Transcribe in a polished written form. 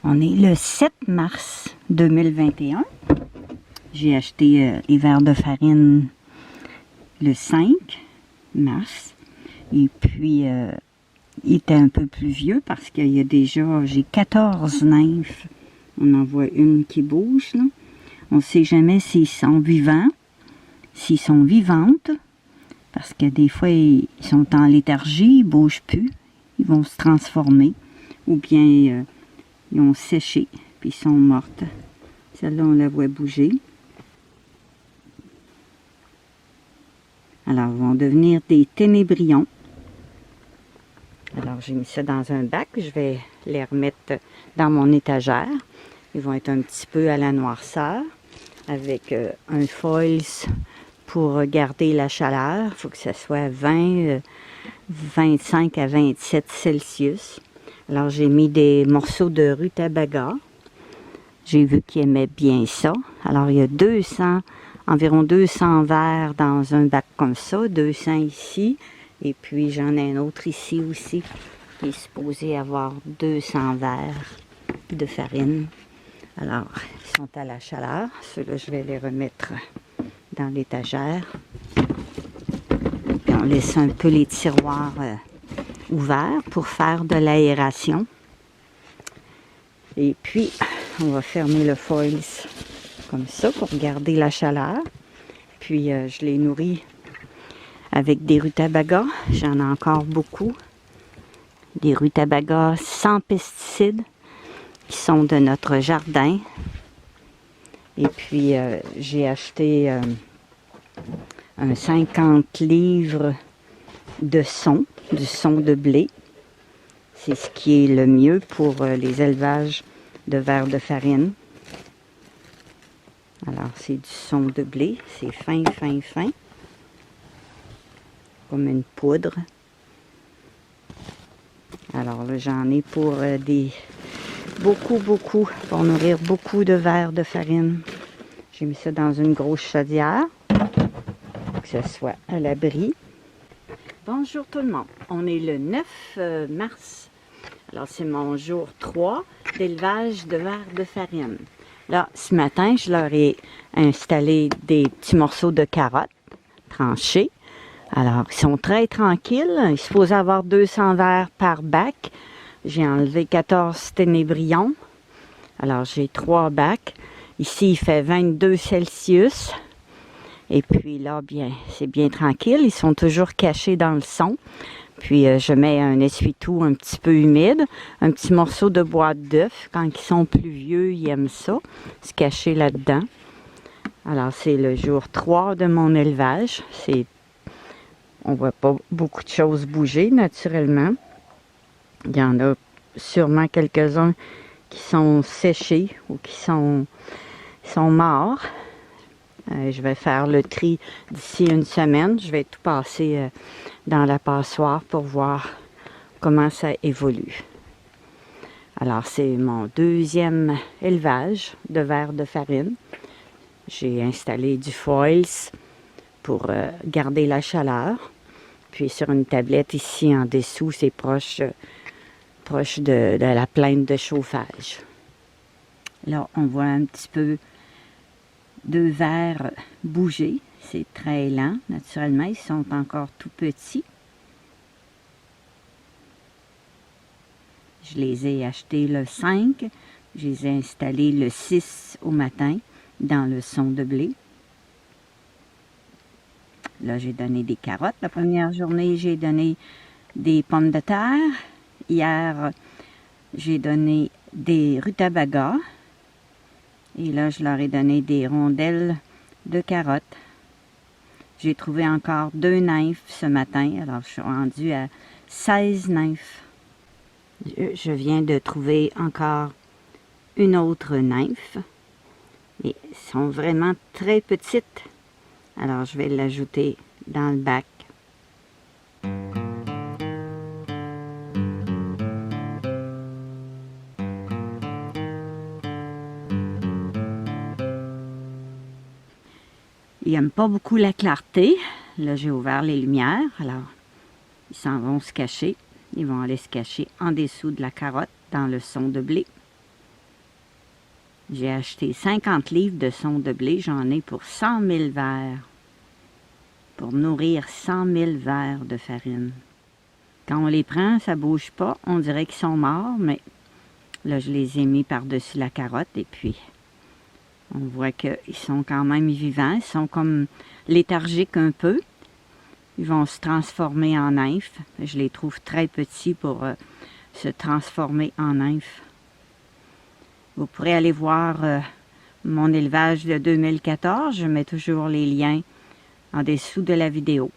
On est le 7 mars 2021. J'ai acheté les verres de farine le 5 mars. Et puis, il était un peu plus vieux parce qu'il y a déjà, j'ai 14 nymphes. On en voit une qui bouge, là. On ne sait jamais s'ils sont vivants, s'ils sont vivantes, parce que des fois, ils sont en léthargie, ils ne bougent plus. Ils vont se transformer. Ou bien, ils ont séché, puis ils sont mortes. Celle-là, on la voit bouger. Alors, ils vont devenir des ténébrions. Alors, j'ai mis ça dans un bac. Je vais les remettre dans mon étagère. Ils vont être un petit peu à la noirceur, avec un foils pour garder la chaleur. Il faut que ça soit 25 à 27 Celsius. Alors, j'ai mis des morceaux de rutabaga. J'ai vu qu'ils aimaient bien ça. Alors, il y a environ 200 verres dans un bac comme ça, 200 ici. Et puis, j'en ai un autre ici aussi, qui est supposé avoir 200 verres de farine. Alors, ils sont à la chaleur. Ceux-là, je vais les remettre dans l'étagère. Puis, on laisse un peu les tiroirs ouverts pour faire de l'aération. Et puis, on va fermer le foils comme ça pour garder la chaleur. Puis, je les nourris avec des rutabagas. J'en ai encore beaucoup. Des rutabagas sans pesticides qui sont de notre jardin. Et puis, j'ai acheté un 50 livres de son, du son de blé. C'est ce qui est le mieux pour les élevages de vers de farine. Alors, c'est du son de blé. C'est fin, fin, fin. Comme une poudre. Alors là, j'en ai pour beaucoup, pour nourrir beaucoup de vers de farine. J'ai mis ça dans une grosse chaudière, pour que ce soit à l'abri. Bonjour tout le monde. On est le 9 mars. Alors, c'est mon jour 3 d'élevage de vers de farine. Là, ce matin, je leur ai installé des petits morceaux de carottes tranchés. Alors, ils sont très tranquilles. Ils sont supposés avoir 200 vers par bac. J'ai enlevé 14 ténébrions. Alors, j'ai 3 bacs. Ici, il fait 22 Celsius. Et puis là, bien, c'est bien tranquille. Ils sont toujours cachés dans le son. Puis, je mets un essuie-tout un petit peu humide, un petit morceau de boîte d'œufs. Quand ils sont plus vieux, ils aiment ça, se cacher là-dedans. Alors, c'est le jour 3 de mon élevage. On ne voit pas beaucoup de choses bouger, naturellement. Il y en a sûrement quelques-uns qui sont séchés ou qui sont morts. Je vais faire le tri d'ici une semaine. Je vais tout passer dans la passoire pour voir comment ça évolue. Alors, c'est mon deuxième élevage de vers de farine. J'ai installé du foils pour garder la chaleur. Puis sur une tablette ici en dessous, c'est proche de la plainte de chauffage. Là, on voit un petit peu deux vers bouger. C'est très lent, naturellement. Ils sont encore tout petits. Je les ai achetés le 5. Je les ai installés le 6 au matin dans le son de blé. Là, j'ai donné des carottes. La première journée, j'ai donné des pommes de terre. Hier, j'ai donné des rutabagas. Et là, je leur ai donné des rondelles de carottes. J'ai trouvé encore 2 nymphes ce matin. Alors, je suis rendue à 16 nymphes. Je viens de trouver encore une autre nymphe. Et elles sont vraiment très petites. Alors, je vais l'ajouter dans le bac. Ils n'aiment pas beaucoup la clarté. Là, j'ai ouvert les lumières. Alors, ils s'en vont se cacher. Ils vont aller se cacher en dessous de la carotte, dans le son de blé. J'ai acheté 50 livres de sonde de blé. J'en ai pour 100 000 verres. Pour nourrir 100 000 verres de farine. Quand on les prend, ça ne bouge pas. On dirait qu'ils sont morts, mais là, je les ai mis par-dessus la carotte et puis on voit qu'ils sont quand même vivants. Ils sont comme léthargiques un peu. Ils vont se transformer en nymphes. Je les trouve très petits pour se transformer en nymphes. Vous pourrez aller voir mon élevage de 2014. Je mets toujours les liens en dessous de la vidéo.